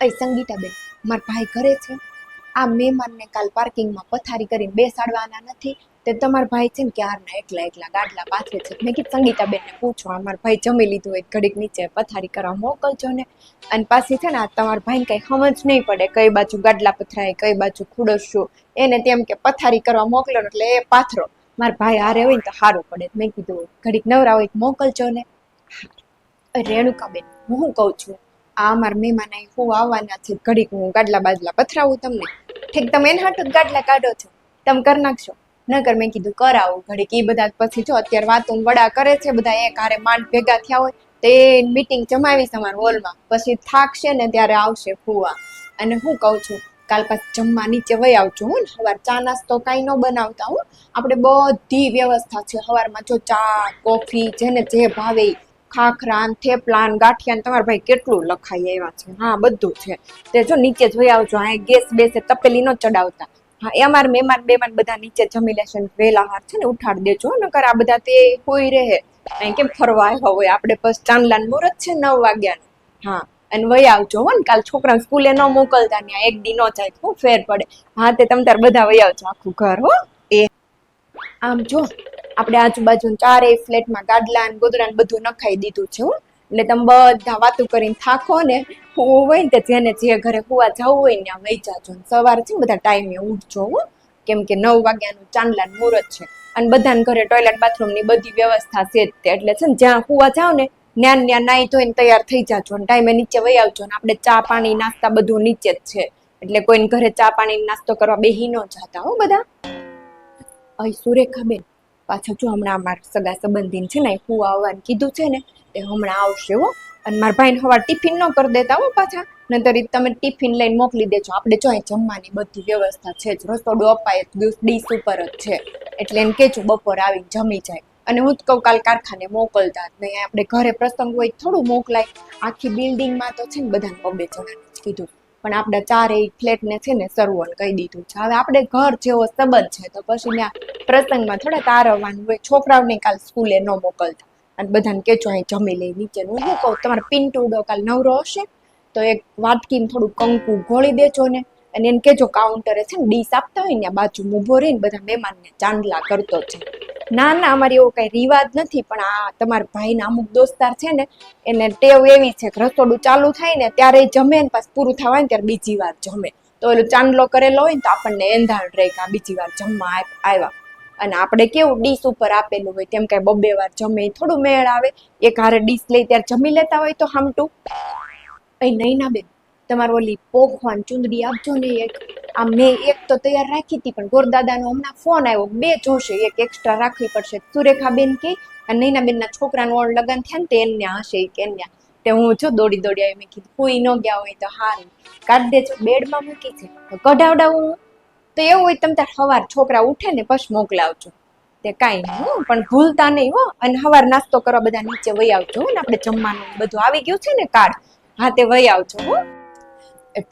અય સંગીતાબેન, મારા ભાઈ ઘરે છે? આ મહેમાનને કાલ પાર્કિંગમાં પથારી કરીને બેસાડવાના નથી તે તમારા ભાઈ છે ને ક્યારના એકલા એકલા ગાડલા પાથરે છે. મેં કીધું સંગીતાબેનને પૂછો, અમારા ભાઈ જમી લીધું હોય ઘડીક નીચે પથારી કરવા મોકલજો ને. અને પાછી છે ને આ તમારા ભાઈને કઈ સમજ નહીં પડે કઈ બાજુ ગાડલા પથરાય કઈ બાજુ ખુડસશું. એને તેમ કે પથારી કરવા મોકલો એટલે એ પાથરો. મારા ભાઈ હારે હોય ને તો સારું પડે. મેં કીધું ઘડીક નવરા હોય મોકલજો ને. રેણુકાબેન, હું શું કહું છું, આ અમારા મહેમાન અહીં હું આવવાના છે, ઘડીક હું ગાડલા બાજલા પથરાવું તમને. ઠીક, તમે એને હાટું જ ગાડલા કાઢો છો, તમે કરી નાખશો. નકર મેં કીધું કરાવું ઘડીક. એ બધા પછી જો અત્યારે વાતો વડા કરે છે બધા એક હારે માંડ ભેગા થયા હોય તો એ મીટિંગ જમાવીશ અમારા હોલમાં. પછી થાકશે ને ત્યારે આવશે ફુવા. અને હું કહું છું, કાલ પાછું જમવા નીચે વહી આવજો હું. સવાર ચા નાસ્તો કાંઈ ન બનાવતા હું, આપણે બધી વ્યવસ્થા છે સવારમાં. જો ચા કોફી જેને જે ભાવે, ખાખરા થેપલા ગાંઠિયા, તમારા ભાઈ કેટલું લખાઈ આવ્યા છે. હા, બધું છે. તે જો નીચે જોઈ આવજો. આ ગેસ બેસે તપેલી ન ચડાવતા. હા, એ અમારા મહેમાન બેમાન બધા નીચે જમી લેશે. વેલા હાર છે ને ઉઠાડ દેજો, નકર આ બધા તે હોઈ રહે. અહીં કેમ ફરવા આવ્યા હોય આપણે. બસ ચાંદલાન મુહૂર્ત છે 9 વાગ્યાનું. હા, અને વહી આવજો હો ને. કાલ છોકરાને સ્કૂલે ન મોકલતા, ત્યાં એક દી ન જાય શું ફેર પડે. હા, તે તમે તાર બધા વહી આવજો આખું ઘર હો. એ આમ જો આપણે આજુબાજુ ચારેય ફ્લેટમાં ગાડલા ને ગોદડા ને બધું નખાઈ દીધું છે હો. એટલે તમે બધા વાતું કરીને થાકો ને, હું હોય ને જેને જે ઘરે હુવા જવું હોય ને ત્યાં વહી જાજો. સવારે છે ને બધા ટાઈમે ઉઠજો હો, કેમ કે 9 વાગ્યાનું ચાંદલાન મુહૂર્ત છે. અને બધાને ઘરે ટોયલેટ બાથરૂમ ની બધી વ્યવસ્થા છે જ તે. એટલે છે ને જ્યાં હુવા જાવ ને ન્યા નાઈ ધોઈને તૈયાર થઈ જાજો. અને ટાઈમે નીચે વહી આવજો. ને આપણે ચા પાણી નાસ્તા બધું નીચે જ છે. એટલે કોઈને ઘરે ચા પાણી નાસ્તો કરવા બેહી ન જાતા હો બધા. અહીં સુરેખાબેન, પાછા જો હમણાં અમારા સગા સંબંધીને છે ને હું આવવાનું કીધું છે ને તે હમણાં આવશે હો. અને મારા ભાઈને સવાર ટિફિન ન કરી દેતા હો પાછા, નતર તમે ટિફિન લઈને મોકલી દેજો. આપણે જો અહીં જમવાની બધી વ્યવસ્થા છે જ, રસોડું અપાય ડીશ ઉપર જ છે. એટલે એને કહેજો બપોર આવીને જમી જાય. અને હું જ કહું કાલ કારખાને મોકલતા જ નહીં. આપણે ઘરે પ્રસંગ હોય થોડું મોકલાય. આખી બિલ્ડિંગમાં તો છે ને બધાને 2-2 જણાને જ કીધું, પણ આપણા ચારેય ફ્લેટને છે ને સર્વોને કહી દીધું છે. હવે આપણે ઘર જેવો સંબંધ છે તો પછી ત્યાં પ્રસંગમાં થોડા તારવવાનું હોય. છોકરાઓને કાલ સ્કૂલે ન મોકલતા. અને બધાને કેજો અહીં જમી લઈ નીચે. હું શું કહું, તમારે પિન્ટુડો કાલ નવરો હશે તો એક વાટકીમાં થોડું કંકુ ઘોળી દેજો ને. અને એને કેજો કાઉન્ટરે છે ને ડીશ આપતા હોય ને બાજુમાં ઊભો રહીને બધા મહેમાનને ચાંદલા કરતો છે. ના ના, અમારી એવો કઈ રિવાજ નથી, પણ આ તમારા ભાઈના અમુક દોસ્તાર છે ને એને ટેવ એવી છે કે રસોડું ચાલુ થાય ને ત્યારે જમે ને પાછું પૂરું થવાય ને ત્યારે બીજી વાર જમે. તો એલો ચાંદલો કરેલો હોય ને તો આપણને એંધાણ રહે કે આ બીજી વાર જમવા આવ્યા. અને આપણે કેવું ડીશ ઉપર આપેલું હોય તેમ કઈ 2-2 વાર જમે થોડું મેળ આવે. એક હારે ડીશ લઈ ત્યારે જમી લેતા હોય તો હામટું. અહીં નહીં ના બેન, તમારે ઓલી પોખવાન ચુંદડી આપજો ને એક. આ મેં એક તો તૈયાર રાખી હતી, પણ ગોરદાદાનો હમણાં ફોન આવ્યો, 2 જોશે, એક એક્સ્ટ્રા રાખવી પડશે. સુરેખાબેન કે નૈનાબેનના છોકરાનું ઓળ લગન થયા ને તે એને હશે કે એને. તે હું જો દોડી આવી. મેં કીધું કોઈ ન ગયા હોય તો હારું, કાઢી દેજો. બેડમાં મૂકી છે કઢાવડાવું તો એવું હોય તમે તાર સવાર છોકરા ઉઠે ને પછી મોકલાવજો. તે કાંઈ નહીં, પણ ભૂલતા નહીં હો. અને સવાર નાસ્તો કરવા બધા નીચે વહી આવજો ને. આપણે જમવાનું બધું આવી ગયું છે ને કાર્ડ. હા, તે વહી આવજો હો.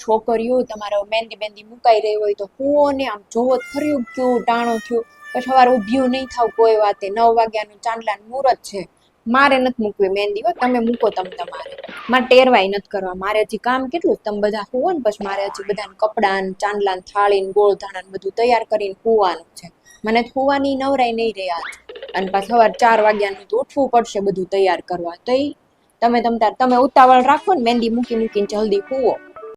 છોકરીઓ તમારે મહેંદી મુકાઈ રહી હોય તો હું ને આમ જોવો ખર્યું કેવું ટાણો થયું. પછી સવારે ઊભ્યું નહીં થાવ કોઈ વાતે. 9 વાગ્યાનું ચાંદલાનું મુહૂર્ત છે. મારે નથી મૂકવી મહેંદી હો, તમે મૂકો તમારે. મારે ટેરવાય નથી કરવા. મારે હજી કામ કેટલું. તમે બધા હુવો ને પછી મારે હજી બધાને કપડાં ચાંદલાને થાળીને ગોળ ધાણા બધું તૈયાર કરીને હુવાનું છે. મને હુવાની નવરાય નહીં રહ્યા છે. અને પાછું સવાર 4 વાગ્યાનું તો ઉઠવું પડશે બધું તૈયાર કરવા. તો તમે ઉતાવળ રાખો ને, મહેંદી મૂકીને જલ્દી હુવો.